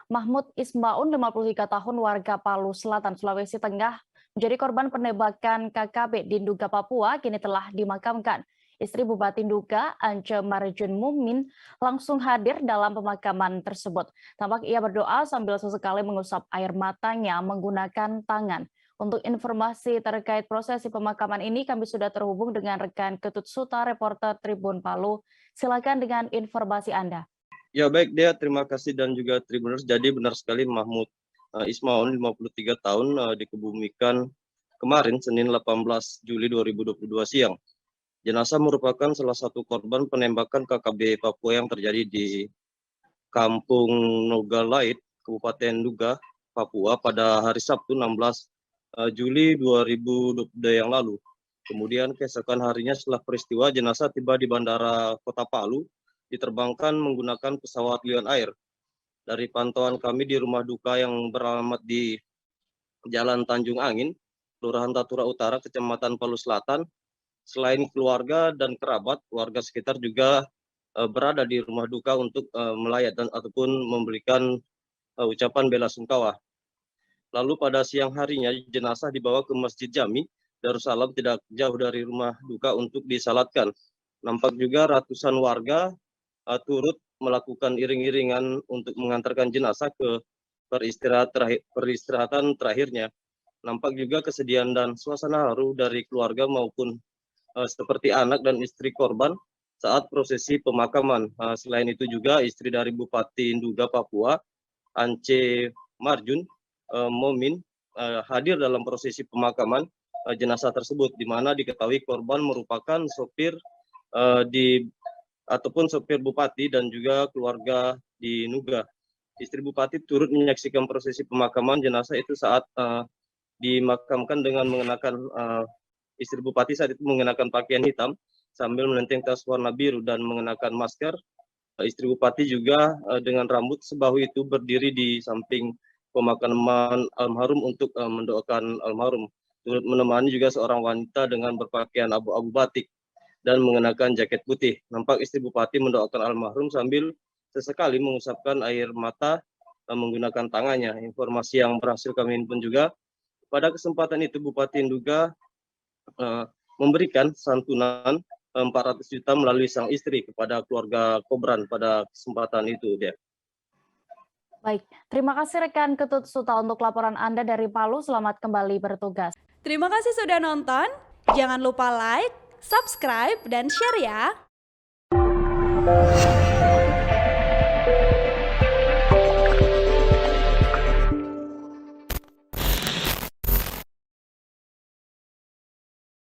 Mahmud Ismaun, 53 tahun, warga Palu Selatan, Sulawesi Tengah, menjadi korban penembakan KKB di Nduga, Papua, kini telah dimakamkan. Istri Bupati Nduga, Ance Marjun Mumin, langsung hadir dalam pemakaman tersebut. Tampak ia berdoa sambil sesekali mengusap air matanya menggunakan tangan. Untuk informasi terkait prosesi pemakaman ini, kami sudah terhubung dengan rekan Ketut Suta, reporter Tribun Palu. Silakan dengan informasi Anda. Ya baik Dea, terima kasih dan juga Tribuners. Jadi benar sekali Mahmud Ismaun, 53 tahun, dikebumikan kemarin Senin 18 Juli 2022 siang. Jenazah merupakan salah satu korban penembakan KKB Papua yang terjadi di Kampung Nogalait, Kabupaten Nduga, Papua pada hari Sabtu 16 Juli 2022 yang lalu. Kemudian keesokan harinya setelah peristiwa, jenazah tiba di Bandara Kota Palu, diterbangkan menggunakan pesawat Lion Air. Dari pantauan kami di rumah duka yang beralamat di Jalan Tanjung Angin, Kelurahan Tatura Utara, Kecamatan Palu Selatan, selain keluarga dan kerabat, warga sekitar juga berada di rumah duka untuk melayat dan ataupun memberikan ucapan bela sungkawa. Lalu pada siang harinya jenazah dibawa ke Masjid Jami Darussalam tidak jauh dari rumah duka untuk disalatkan. Nampak juga ratusan warga turut melakukan iring-iringan untuk mengantarkan jenazah ke peristirahatan terakhirnya. Nampak juga kesedihan dan suasana haru dari keluarga maupun seperti anak dan istri korban saat prosesi pemakaman. Selain itu juga istri dari Bupati Nduga, Papua, Ance Marjun Mumin, hadir dalam prosesi pemakaman jenazah tersebut, di mana diketahui korban merupakan sopir ataupun sopir Bupati dan juga keluarga di Nduga. Istri Bupati turut menyaksikan prosesi pemakaman jenazah itu saat dimakamkan dengan mengenakan istri Bupati saat itu mengenakan pakaian hitam sambil menenteng tas warna biru dan mengenakan masker. Istri Bupati juga dengan rambut sebahu itu berdiri di samping pemakaman almarhum untuk mendoakan almarhum. Turut menemani juga seorang wanita dengan berpakaian abu-abu batik dan mengenakan jaket putih. Nampak istri Bupati mendoakan almarhum sambil sesekali mengusapkan air mata menggunakan tangannya. Informasi yang berhasil kami himpun juga, pada kesempatan itu Bupati Nduga memberikan santunan 400 juta melalui sang istri kepada keluarga Kobran pada kesempatan itu, Dea. Baik, terima kasih rekan Ketut Suta untuk laporan Anda dari Palu. Selamat kembali bertugas. Terima kasih sudah nonton. Jangan lupa like, subscribe, dan share ya.